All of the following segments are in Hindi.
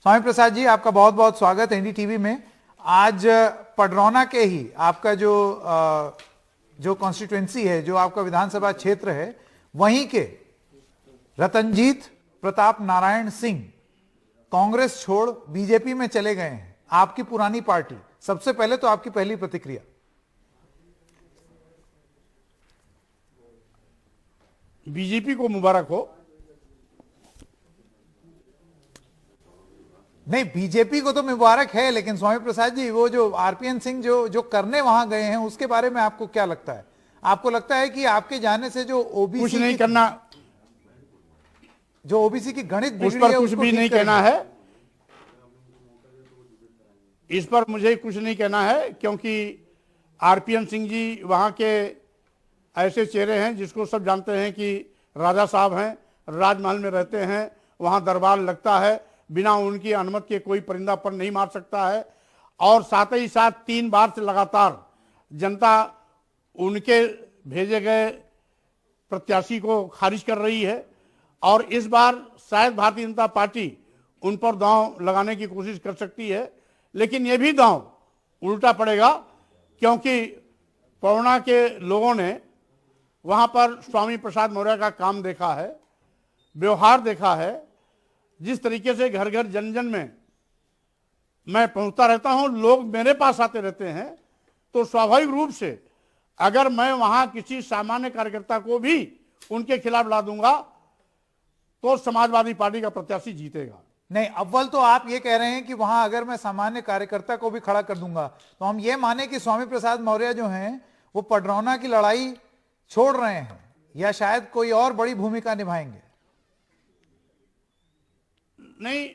स्वामी प्रसाद जी, आपका बहुत बहुत स्वागत है एनडीटीवी में। आज पडरौना के ही आपका जो कॉन्स्टिट्यूएंसी है, जो आपका विधानसभा क्षेत्र है, वहीं के रतनजीत प्रताप नारायण सिंह कांग्रेस छोड़ बीजेपी में चले गए हैं, आपकी पुरानी पार्टी। सबसे पहले तो आपकी पहली प्रतिक्रिया। बीजेपी को मुबारक हो। नहीं, बीजेपी को तो मुबारक है, लेकिन स्वामी प्रसाद जी, वो जो आरपीएन सिंह जो करने वहां गए हैं, उसके बारे में आपको क्या लगता है? आपको लगता है कि आपके जाने से जो ओबीसी कुछ नहीं करना, जो ओबीसी की गणित उस पर कुछ भी नहीं कहना है। इस पर मुझे कुछ नहीं कहना है, क्योंकि आरपीएन सिंह जी वहां के ऐसे चेहरे हैं जिसको सब जानते हैं कि राजा साहब हैं, राजमहल में रहते हैं, वहां दरबार लगता है, बिना उनकी अनुमति के कोई परिंदा पर नहीं मार सकता है। और साथ ही साथ 3 बार से लगातार जनता उनके भेजे गए प्रत्याशी को खारिज कर रही है, और इस बार शायद भारतीय जनता पार्टी उन पर दांव लगाने की कोशिश कर सकती है, लेकिन यह भी दांव उल्टा पड़ेगा, क्योंकि पडरौना के लोगों ने वहां पर स्वामी प्रसाद मौर्य का काम देखा है, व्यवहार देखा है। जिस तरीके से घर घर जन जन में मैं पहुंचता रहता हूं, लोग मेरे पास आते रहते हैं, तो स्वाभाविक रूप से अगर मैं वहां किसी सामान्य कार्यकर्ता को भी उनके खिलाफ ला दूंगा तो समाजवादी पार्टी का प्रत्याशी जीतेगा। नहीं, अव्वल तो आप ये कह रहे हैं कि वहां अगर मैं सामान्य कार्यकर्ता को भी खड़ा कर दूंगा तो हम ये माने कि स्वामी प्रसाद मौर्य जो हैं वो पडरौना की लड़ाई छोड़ रहे हैं, या शायद कोई और बड़ी भूमिका निभाएंगे? नहीं,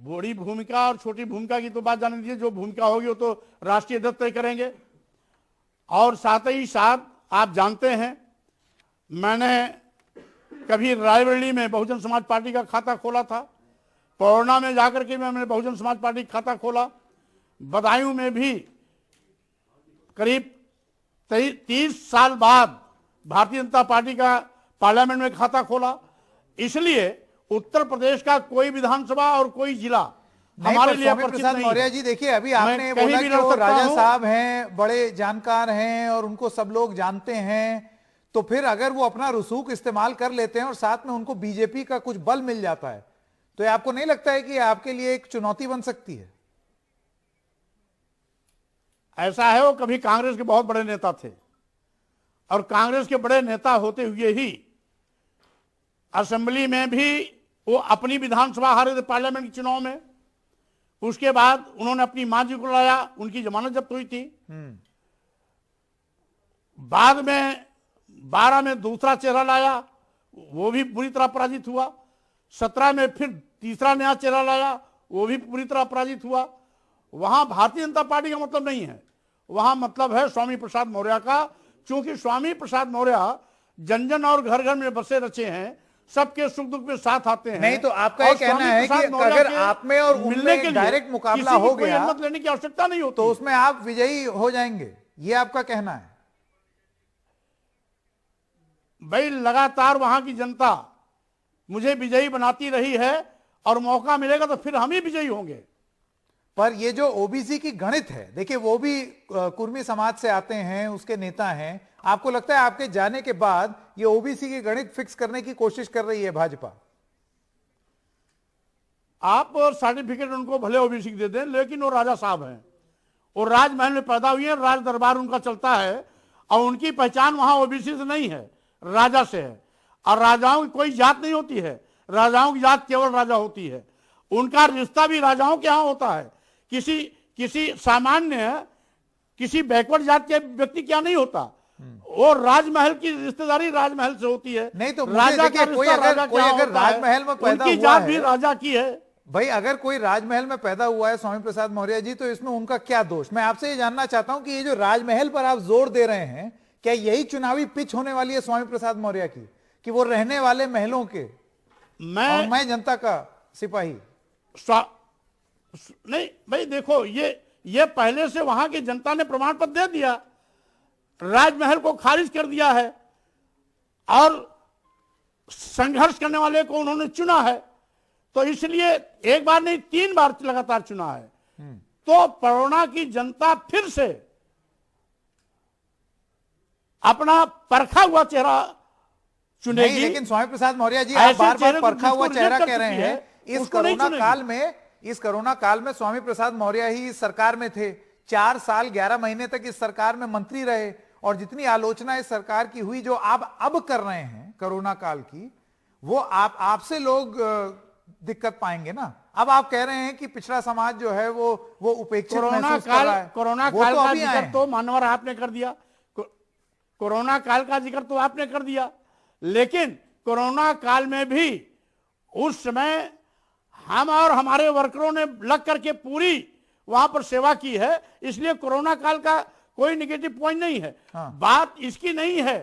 बड़ी भूमिका और छोटी भूमिका की तो बात जाने दीजिए। जो भूमिका होगी वो तो राष्ट्रीय अध्यक्ष तय करेंगे। और साथ ही साथ आप जानते हैं, मैंने कभी रायबरेली में बहुजन समाज पार्टी का खाता खोला था, पडरौना में जाकर के मैंने बहुजन समाज पार्टी का खाता खोला, बदायूं में भी करीब 30 साल बाद भारतीय जनता पार्टी का पार्लियामेंट में खाता खोला। इसलिए उत्तर प्रदेश का कोई विधानसभा और कोई जिला हमारे लिए परिचित नहीं। मौर्य जी, देखिए, अभी आपने बोला कि वो राजा साहब हैं, बड़े जानकार हैं और उनको सब लोग जानते हैं, तो फिर अगर वो अपना रसूख इस्तेमाल कर लेते हैं और साथ में उनको बीजेपी का कुछ बल मिल जाता है, तो आपको नहीं लगता है कि आपके लिए एक चुनौती बन सकती है? ऐसा है, वो कभी कांग्रेस के बहुत बड़े नेता थे, और कांग्रेस के बड़े नेता होते हुए ही असेंबली में भी वो अपनी विधानसभा हारे थे पार्लियामेंट के चुनाव में। उसके बाद उन्होंने अपनी मां जी को लाया, उनकी जमानत जब्त हुई थी। बाद में 12 में दूसरा चेहरा लाया, वो भी पूरी तरह पराजित हुआ। 17 में फिर तीसरा नया चेहरा लाया, वो भी पूरी तरह पराजित हुआ। वहां भारतीय जनता पार्टी का मतलब नहीं है, वहां मतलब है स्वामी प्रसाद मौर्य का। क्योंकि स्वामी प्रसाद मौर्य जन जन और घर घर में बसे रचे हैं, सबके सुख दुख में साथ आते हैं। नहीं, तो आपका ये कहना है कि अगर आप में और उनमें डायरेक्ट मुकाबला हो गया, अनुमत लेने की आवश्यकता नहीं होती, तो उसमें आप विजयी हो जाएंगे, ये आपका कहना है? भाई, लगातार वहां की जनता मुझे विजयी बनाती रही है, और मौका मिलेगा तो फिर हम ही विजयी होंगे। पर ये जो ओबीसी की गणित है, देखिए, वो भी कुर्मी समाज से आते हैं, उसके नेता हैं। आपको लगता है आपके जाने के बाद ये ओबीसी की गणित फिक्स करने की कोशिश कर रही है भाजपा? आप सर्टिफिकेट उनको भले ओबीसी दे दें, लेकिन वो राजा साहब हैं, वो राजमहल में पैदा हुए हैं, राज दरबार उनका चलता है, और उनकी पहचान वहां ओबीसी से नहीं है, राजा से है। और राजाओं की कोई जात नहीं होती है, राजाओं की जात केवल राजा होती है। उनका रिश्ता भी राजाओं के यहां होता है, किसी सामान्य, किसी बैकवर्ड जात के व्यक्ति क्या नहीं होता। वो राजमहल की रिश्तेदारी राजमहल से होती है। नहीं, तो राजा का कोई अगर राजमहल में पैदा हुआ जात भी राजा की है। भाई, अगर कोई राजमहल में पैदा हुआ है स्वामी प्रसाद मौर्य जी, तो इसमें उनका क्या दोष? मैं आपसे ये जानना चाहता हूं कि ये जो राजमहल पर आप जोर दे रहे हैं, क्या यही चुनावी पिच होने वाली है स्वामी प्रसाद मौर्य की, कि वो रहने वाले महलों के मैं जनता का सिपाही? नहीं भाई, देखो, ये पहले से वहां की जनता ने प्रमाण पत्र दे दिया, राजमहल को खारिज कर दिया है, और संघर्ष करने वाले को उन्होंने चुना है। तो इसलिए एक बार नहीं 3 बार लगातार चुना है। तो पडरौना की जनता फिर से अपना परखा हुआ चेहरा चुनेगी। लेकिन स्वामी प्रसाद मौर्य जी, आप बार बार परखा हुआ चेहरा कह रहे हैं। इस कोरोना काल में स्वामी प्रसाद मौर्य ही इस सरकार में थे, 4 साल 11 महीने तक इस सरकार में मंत्री रहे, और जितनी आलोचना इस सरकार की हुई जो आप अब कर रहे हैं कोरोना काल की, वो आपसे लोग दिक्कत पाएंगे ना। अब आप कह रहे हैं कि पिछड़ा समाज जो है वो उपेक्षित महसूस कर रहा है। कोरोना काल का जिक्र तो मानवर आपने कर दिया, कोरोना काल का जिक्र तो आपने कर दिया, लेकिन कोरोना काल में भी उस समय हम और हमारे वर्करों ने लग करके पूरी वहां पर सेवा की है, इसलिए कोरोना काल का कोई निगेटिव पॉइंट नहीं है। बात इसकी नहीं है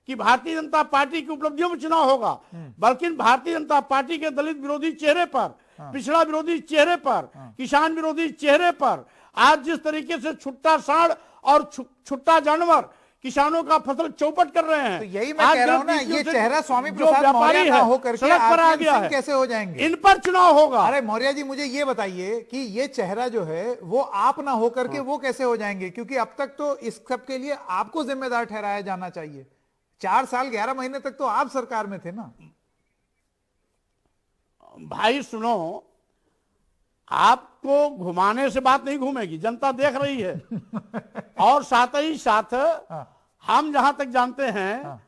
कि भारतीय जनता पार्टी की उपलब्धियों में चुनाव होगा, बल्कि भारतीय जनता पार्टी के दलित विरोधी चेहरे पर, पिछड़ा विरोधी चेहरे पर, किसान विरोधी चेहरे पर आज जिस तरीके से छुट्टा सांड और छुट्टा जानवर किसानों का फसल चौपट कर रहे हैं, तो यही मैं कह रहा हूं ना, ये चेहरा स्वामी प्रसाद मौर्य ना होकर के आरपीएन सिंह कैसे हो जाएंगे? इन पर चुनाव होगा। अरे मौर्य जी, मुझे ये बताइए कि ये चेहरा जो है वो आप ना होकर के वो कैसे हो जाएंगे? क्योंकि अब तक तो इस सब के लिए आपको जिम्मेदार ठहराया जाना चाहिए। 4 साल 11 महीने तक तो आप सरकार में थे ना। भाई सुनो, आपको घुमाने से बात नहीं घूमेगी, जनता देख रही है। और साथ ही साथ हम जहां तक जानते हैं,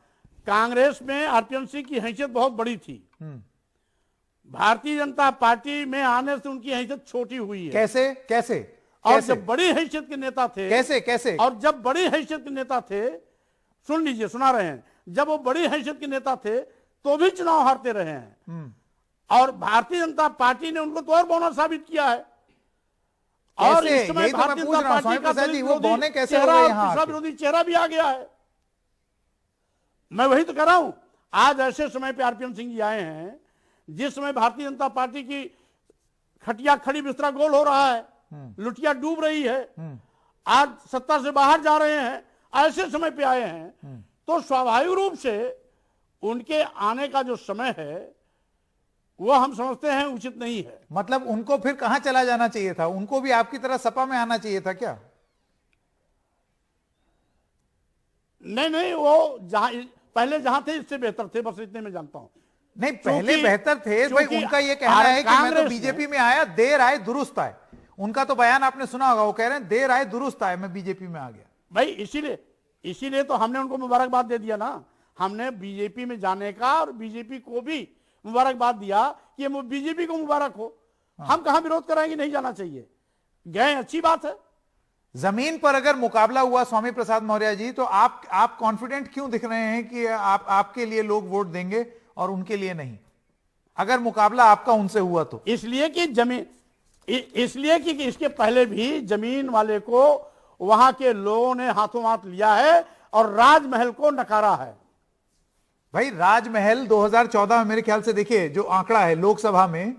कांग्रेस में आरपीएन सिंह की हैसियत बहुत बड़ी थी, भारतीय जनता पार्टी में आने से उनकी हैसियत छोटी हुई है। कैसे कैसे? और जब बड़ी हैसियत के नेता थे, कैसे? और जब बड़ी हैसियत के नेता थे, सुन लीजिए, सुना रहे हैं, जब वो बड़ी हैसियत के नेता थे तो भी चुनाव हारते रहे हैं, और भारतीय जनता पार्टी ने उनको तो और बौना साबित किया है। और इस समय भारतीय जनता पार्टी का विरोधी चेहरा भी आ गया है। मैं वही तो कह रहा हूं, आज ऐसे समय पे आरपीएन सिंह जी आए हैं जिस समय भारतीय जनता पार्टी की खटिया खड़ी बिस्तरा गोल हो रहा है, लुटिया डूब रही है, आज सत्ता से बाहर जा रहे हैं, ऐसे समय पे आए हैं, तो स्वाभाविक रूप से उनके आने का जो समय है वो हम समझते हैं उचित नहीं है। मतलब उनको फिर कहां चला जाना चाहिए था? उनको भी आपकी तरह सपा में आना चाहिए था क्या? नहीं, वो पहले जहां थे इससे बेहतर थे, बस इतने में जानता हूं। नहीं, पहले बेहतर थे भाई, उनका ये कहना है कि मैं तो बीजेपी में आया, देर आए दुरुस्त आए। उनका तो बयान आपने सुना होगा, वो कह रहे हैं देर आए दुरुस्त आए, मैं बीजेपी में आ गया। भाई इसीलिए तो हमने उनको मुबारकबाद दे दिया ना। हमने बीजेपी में जाने का और बीजेपी को भी मुबारकबाद दिया कि बीजेपी को मुबारक हो। हम कहां विरोध कराएंगे, नहीं जाना चाहिए, गए, अच्छी बात है। जमीन पर अगर मुकाबला हुआ स्वामी प्रसाद मौर्य जी, तो आप कॉन्फिडेंट क्यों दिख रहे हैं कि आपके लिए लोग वोट देंगे और उनके लिए नहीं, अगर मुकाबला आपका उनसे हुआ तो? इसलिए कि इसके पहले भी जमीन वाले को वहां के लोगों ने हाथों हाथ लिया है और राजमहल को नकारा है। भाई राजमहल 2014 में मेरे ख्याल से, देखिए जो आंकड़ा है लोकसभा में,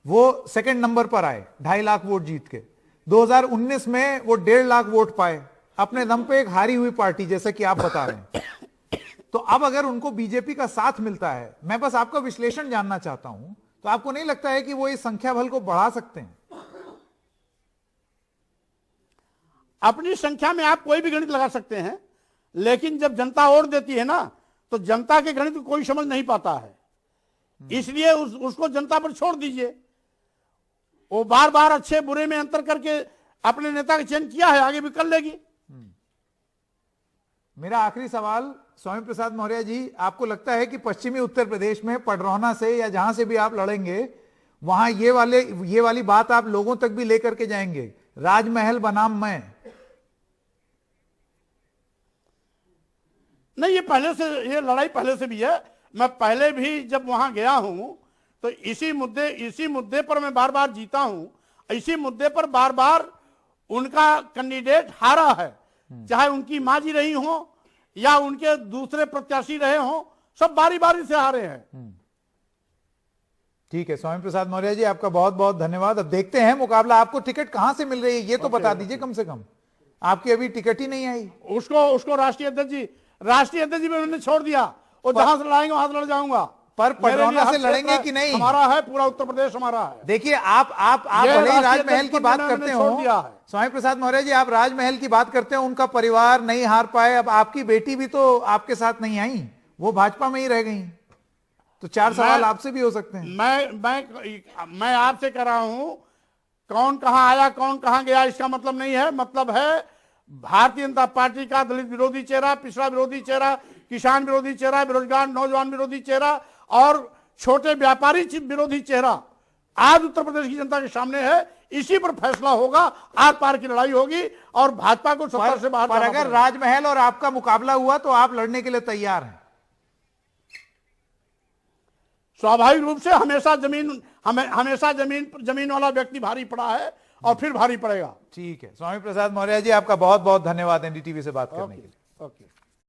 वो सेकंड नंबर पर आए 2.5 लाख वोट जीत के। 2019 में वो 1.5 लाख वोट पाए, अपने दम पे एक हारी हुई पार्टी, जैसा कि आप बता रहे हैं। तो अब अगर उनको बीजेपी का साथ मिलता है, मैं बस आपका विश्लेषण जानना चाहता हूं, तो आपको नहीं लगता है कि वो इस संख्या बल को बढ़ा सकते हैं? अपनी संख्या में आप कोई भी गणित लगा सकते हैं, लेकिन जब जनता वोट देती है ना, तो जनता के गणित को कोई समझ नहीं पाता है। इसलिए उसको जनता पर छोड़ दीजिए। वो बार बार अच्छे बुरे में अंतर करके अपने नेता का चयन किया है, आगे भी कर लेगी। मेरा आखिरी सवाल स्वामी प्रसाद मौर्य जी, आपको लगता है कि पश्चिमी उत्तर प्रदेश में पडरौना से या जहां से भी आप लड़ेंगे, वहां ये वाली बात आप लोगों तक भी लेकर के जाएंगे, राजमहल बनाम मैं? नहीं, ये लड़ाई पहले से भी है। मैं पहले भी जब वहां गया हूं तो इसी मुद्दे पर मैं बार बार जीता हूं। इसी मुद्दे पर बार बार उनका कैंडिडेट हारा है, चाहे उनकी मां जी रही हो या उनके दूसरे प्रत्याशी रहे हो, सब बारी बारी से हारे हैं। ठीक है स्वामी प्रसाद मौर्य जी, आपका बहुत बहुत धन्यवाद। अब देखते हैं मुकाबला। आपको टिकट कहां से मिल रही है ये तो बता दीजिए कम से कम। आपकी अभी टिकट ही नहीं आई। उसको राष्ट्रीय अध्यक्ष जी भी उन्होंने छोड़ दिया, और जहां से लड़ाएंगे वहां से लड़ जाऊंगा। पर मेरे लिए पडरौना हर से लड़ेंगे क्षेत्र कि नहीं? हमारा है, पूरा उत्तर प्रदेश हमारा है। देखिए आप ये भले ही राष्ट्रीय राजमहल की बात जनता करते मैंने छोड़ हो, दिया है। स्वामी प्रसाद मौर्य जी, आप राजमहल की बात करते हो, उनका परिवार नहीं हार पाए, अब आपकी बेटी भी तो आपके साथ नहीं आई, वो भाजपा में ही रह गई। तो 4 सवाल आपसे भी हो सकते हैं। मैं आपसे कह रहा हूं, कौन कहां आया कौन कहां गया इसका मतलब नहीं है। मतलब है भारतीय जनता पार्टी का दलित विरोधी चेहरा, पिछड़ा विरोधी चेहरा, किसान विरोधी चेहरा, बेरोजगार नौजवान विरोधी चेहरा और छोटे व्यापारी विरोधी चेहरा आज उत्तर प्रदेश की जनता के सामने है। इसी पर फैसला होगा, आर पार की लड़ाई होगी और भाजपा को सत्ता से बाहर पर जाना अगर पड़ेगा। राजमहल और आपका मुकाबला हुआ तो आप लड़ने के लिए तैयार हैं? स्वाभाविक रूप से हमेशा जमीन वाला व्यक्ति भारी पड़ा है और फिर भारी पड़ेगा। ठीक है, स्वामी प्रसाद मौर्य जी, आपका बहुत बहुत धन्यवाद एनडीटीवी से बात करने के लिए। ओके।